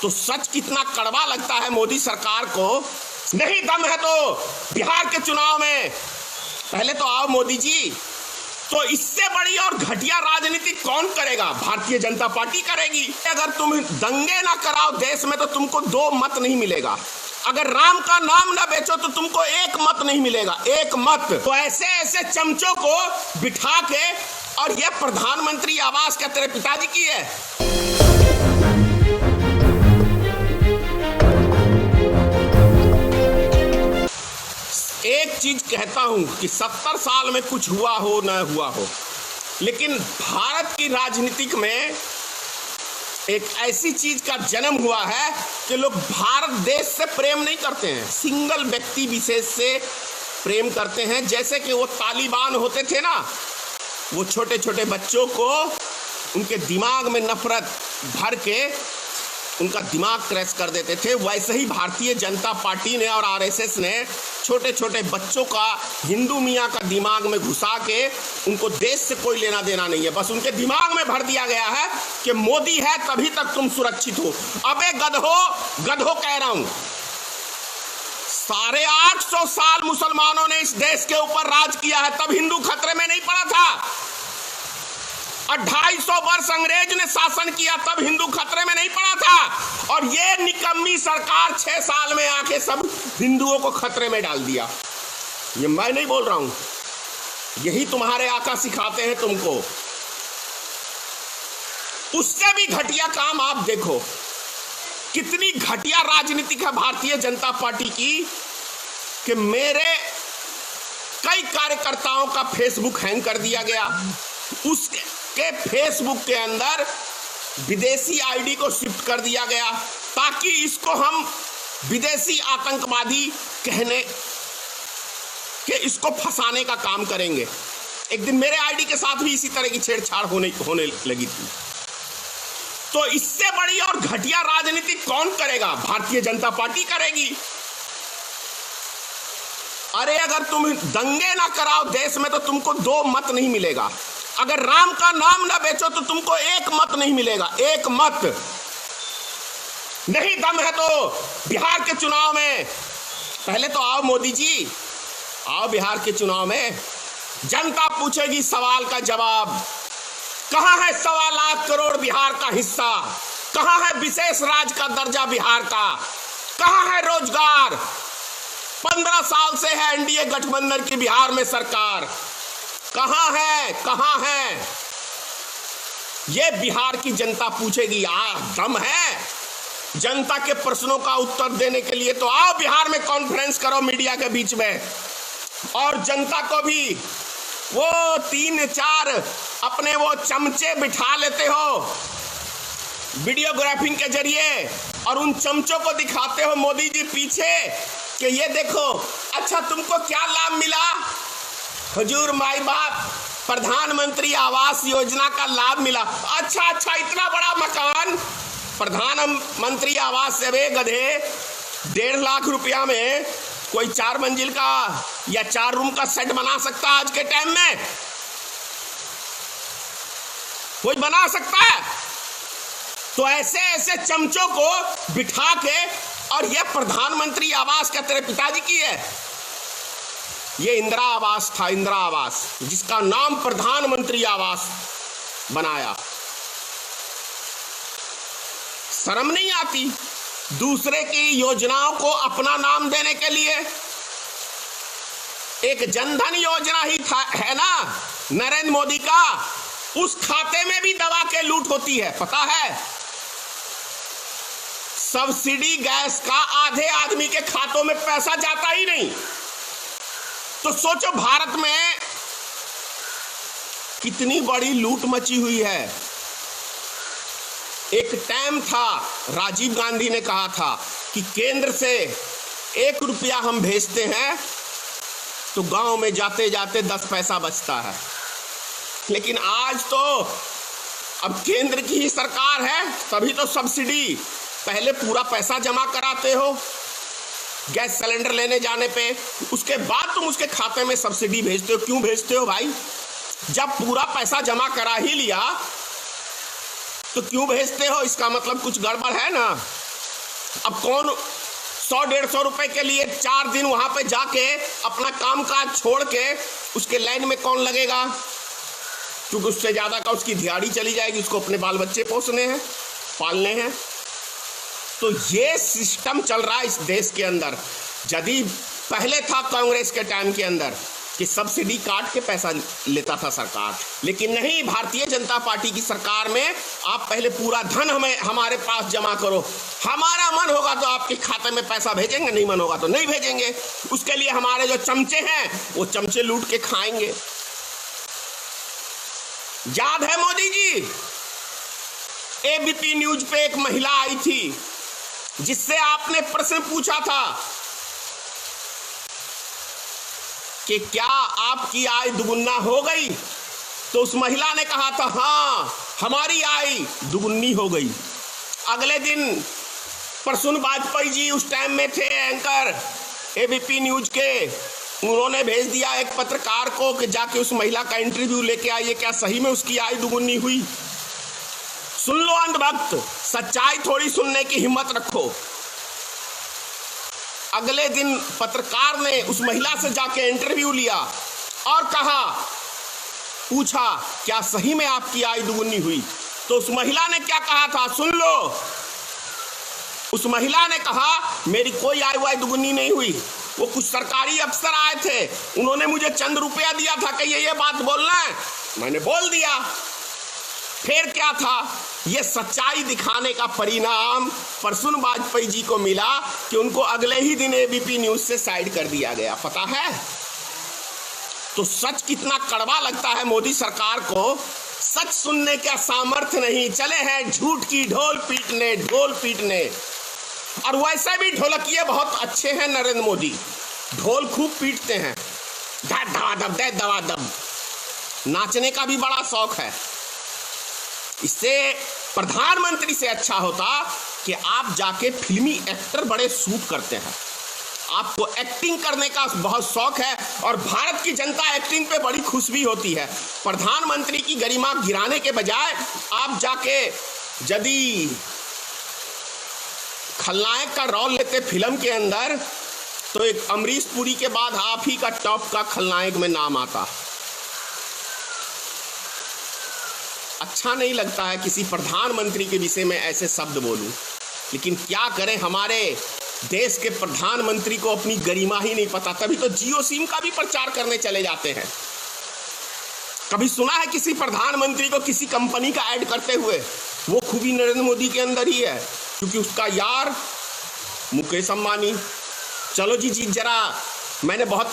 तो सच कितना कड़वा लगता है मोदी सरकार को। नहीं दम है तो बिहार के चुनाव में पहले तो आओ मोदी जी। तो इससे बड़ी और घटिया राजनीति कौन करेगा? भारतीय जनता पार्टी करेगी। अगर तुम दंगे ना कराओ देश में तो तुमको 2 मत नहीं मिलेगा। अगर राम का नाम ना बेचो तो तुमको 1 मत नहीं मिलेगा, 1 मत। तो ऐसे ऐसे चमचों को बिठा के, और ये प्रधानमंत्री आवास क्या तेरे पिताजी की है? एक चीज कहता हूं कि 70 साल में कुछ हुआ हो न हुआ हो, लेकिन भारत की राजनीतिक में एक ऐसी चीज का जन्म हुआ है कि लोग भारत देश से प्रेम नहीं करते हैं, सिंगल व्यक्ति विशेष से प्रेम करते हैं। जैसे कि वो तालिबान होते थे ना, वो छोटे छोटे बच्चों को उनके दिमाग में नफरत भर के उनका दिमाग क्रैश कर देते थे, वैसे ही भारतीय जनता पार्टी ने और आरएसएस ने छोटे छोटे बच्चों का हिंदू मियाँ का दिमाग में घुसा के उनको देश से कोई लेना देना नहीं है, बस उनके दिमाग में भर दिया गया है कि मोदी है तभी तक तुम सुरक्षित हो। अबे गधो कह रहा हूं, 850 साल मुसलमानों ने इस देश के ऊपर राज किया है, तब हिंदू खतरे में नहीं पड़ा था। 250 वर्ष अंग्रेज ने शासन किया, तब हिंदू खतरे में नहीं पड़ा था। और ये निकम्मी सरकार 6 साल में आके सब हिंदुओं को खतरे में डाल दिया। ये मैं नहीं बोल रहा हूं, यही तुम्हारे आका सिखाते हैं तुमको। उससे भी घटिया काम आप देखो, कितनी घटिया राजनीति है भारतीय जनता पार्टी की कि मेरे कई कार्यकर्ताओं का फेसबुक हैंग कर दिया गया, उसके फेसबुक के अंदर विदेशी आईडी को शिफ्ट कर दिया गया ताकि इसको हम विदेशी आतंकवादी कहने के इसको फंसाने का काम करेंगे। एक दिन मेरे आईडी के साथ भी इसी तरह की छेड़छाड़ होने लगी थी। तो इससे बड़ी और घटिया राजनीति कौन करेगा? भारतीय जनता पार्टी करेगी। अरे अगर तुम दंगे ना कराओ देश में तो तुमको 2 मत नहीं मिलेगा। अगर राम का नाम ना बेचो तो तुमको 1 मत नहीं मिलेगा, 1 मत। नहीं दम है तो बिहार के चुनाव में पहले तो आओ मोदी जी, आओ बिहार के चुनाव में। जनता पूछेगी सवाल का जवाब। कहां है 1.25 लाख करोड़ बिहार का हिस्सा? कहां है विशेष राज्य का दर्जा बिहार का? कहां है रोजगार? 15 साल से है एनडीए गठबंधन की बिहार में सरकार। कहां है? ये बिहार की जनता पूछेगी। दम है जनता के प्रश्नों का उत्तर देने के लिए तो आओ बिहार में कॉन्फ्रेंस करो मीडिया के बीच में, और जनता को भी वो 3-4 अपने वो चमचे बिठा लेते हो वीडियोग्राफिंग के जरिए, और उन चमचों को दिखाते हो मोदी जी पीछे कि ये देखो। अच्छा तुमको क्या लाभ मिला? हुजूर माई बाप प्रधानमंत्री आवास योजना का लाभ मिला। अच्छा इतना बड़ा मकान प्रधानमंत्री आवास से वे गधे 1.5 लाख रुपया में कोई 4 मंजिल का या 4 रूम का सेट बना सकता है? आज के टाइम में कोई बना सकता है? तो ऐसे ऐसे चमचों को बिठा के, और ये प्रधानमंत्री आवास क्या तेरे पिताजी की है? ये इंदिरा आवास था, इंदिरा आवास, जिसका नाम प्रधानमंत्री आवास बनाया। शर्म नहीं आती दूसरे की योजनाओं को अपना नाम देने के लिए? एक जनधन योजना ही था, है ना, नरेंद्र मोदी का, उस खाते में भी दवा के लूट होती है, पता है? सब्सिडी गैस का आधे आदमी के खातों में पैसा जाता ही नहीं। तो सोचो भारत में कितनी बड़ी लूट मची हुई है। एक टाइम था, राजीव गांधी ने कहा था कि केंद्र से 1 रुपया हम भेजते हैं तो गांव में जाते जाते 10 पैसा बचता है। लेकिन आज तो अब केंद्र की ही सरकार है, तभी तो सब्सिडी, पहले पूरा पैसा जमा कराते हो गैस सिलेंडर लेने जाने पे, उसके बाद तुम उसके खाते में सब्सिडी भेजते हो। क्यों भेजते हो भाई? जब पूरा पैसा जमा करा ही लिया तो क्यों भेजते हो? इसका मतलब कुछ गड़बड़ है ना। अब कौन 100-150 रुपए के लिए 4 दिन वहां पे जाके अपना काम काज छोड़ के उसके लाइन में कौन लगेगा? क्योंकि उससे ज्यादा का उसकी दिहाड़ी चली जाएगी, उसको अपने बाल बच्चे पोसने हैं, पालने हैं। तो ये सिस्टम चल रहा है इस देश के अंदर। यदि पहले था कांग्रेस के टाइम के अंदर कि सब्सिडी काट के पैसा लेता था सरकार, लेकिन नहीं, भारतीय जनता पार्टी की सरकार में आप पहले पूरा धन हमारे पास जमा करो, हमारा मन होगा तो आपके खाते में पैसा भेजेंगे, नहीं मन होगा तो नहीं भेजेंगे। उसके लिए हमारे जो चमचे हैं वो चमचे लूट के खाएंगे। याद है मोदी जी, एबीपी न्यूज पे एक महिला आई थी जिससे आपने प्रश्न पूछा था कि क्या आपकी आय दुगुना हो गई? तो उस महिला ने कहा था हाँ, हमारी आय दुगुनी हो गई। अगले दिन प्रसून वाजपेयी जी उस टाइम में थे एंकर एबीपी न्यूज के, उन्होंने भेज दिया एक पत्रकार को कि जाके उस महिला का इंटरव्यू लेके आइए, क्या सही में उसकी आय दुगुनी हुई? सुन लो अंधभक्त, सच्चाई थोड़ी सुनने की हिम्मत रखो। अगले दिन पत्रकार ने उस महिला से जाके इंटरव्यू लिया और पूछा क्या सही में आपकी आय दुगुनी हुई? तो उस महिला ने क्या कहा था, सुन लो। उस महिला ने कहा मेरी कोई आय वाय दुगुनी नहीं हुई, वो कुछ सरकारी अफसर आए थे, उन्होंने मुझे चंद रुपया दिया था कि ये बात बोलना है, मैंने बोल दिया। फिर क्या था? ये सच्चाई दिखाने का परिणाम प्रसून वाजपेयी जी को मिला कि उनको अगले ही दिन एबीपी न्यूज से साइड कर दिया गया। पता है? तो सच कितना कड़वा लगता है मोदी सरकार को। सच सुनने का सामर्थ्य नहीं, चले हैं झूठ की ढोल पीटने। और वैसे भी ढोलकिये बहुत अच्छे हैं नरेंद्र मोदी, ढोल खूब पीटते हैं, दबादब, नाचने का भी बड़ा शौक है। इससे प्रधानमंत्री से अच्छा होता कि आप जाके फिल्मी एक्टर बड़े सूट करते हैं, आपको एक्टिंग करने का बहुत शौक है और भारत की जनता एक्टिंग पे बड़ी खुश भी होती है। प्रधानमंत्री की गरिमा गिराने के बजाय आप जाके यदि खलनायक का रोल लेते फिल्म के अंदर तो एक अमरीश पुरी के बाद आप ही का टॉप का खलनायक में नाम आता। अच्छा नहीं लगता है किसी प्रधानमंत्री के विषय में ऐसे शब्द बोलूं, लेकिन क्या करें, हमारे देश के प्रधानमंत्री को अपनी गरिमा ही नहीं पता, तभी तो जियो सिम का भी प्रचार करने चले जाते हैं। कभी सुना है किसी प्रधानमंत्री को किसी कंपनी का ऐड करते हुए? वो खूबी नरेंद्र मोदी के अंदर ही है, क्योंकि उसका यार मुकेश अंबानी। चलो जी जरा मैंने बहुत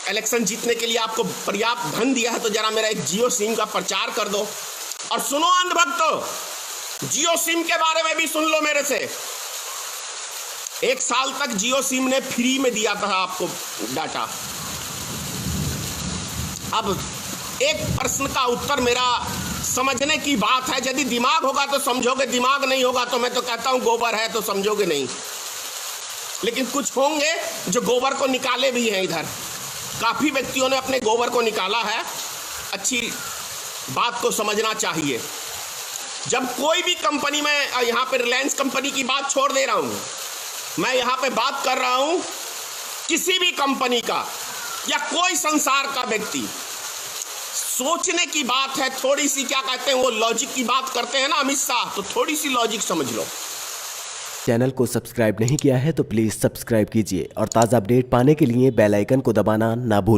इलेक्शन जीतने के लिए आपको पर्याप्त धन दिया है, तो जरा मेरा एक जियो सिम का प्रचार कर दो। और सुनो अंधभक्तो, जियो सिम के बारे में भी सुन लो मेरे से। 1 साल तक जियो सिम ने फ्री में दिया था आपको डाटा। अब एक प्रश्न का उत्तर मेरा समझने की बात है, यदि दिमाग होगा तो समझोगे, दिमाग नहीं होगा तो मैं तो कहता हूं गोबर है तो समझोगे नहीं। लेकिन कुछ होंगे जो गोबर को निकाले भी हैं, इधर काफी व्यक्तियों ने अपने गोबर को निकाला है। अच्छी बात को समझना चाहिए। जब कोई भी कंपनी में, यहाँ पे रिलायंस कंपनी की बात छोड़ दे रहा हूँ, मैं यहाँ पे बात कर रहा हूँ किसी भी कंपनी का या कोई संसार का व्यक्ति, सोचने की बात है थोड़ी सी। क्या कहते हैं वो, लॉजिक की बात करते हैं ना अमित शाह, तो थोड़ी सी लॉजिक समझ लो। चैनल को सब्सक्राइब नहीं किया है तो प्लीज़ सब्सक्राइब कीजिए और ताज़ा अपडेट पाने के लिए बेल आइकन को दबाना ना भूलें।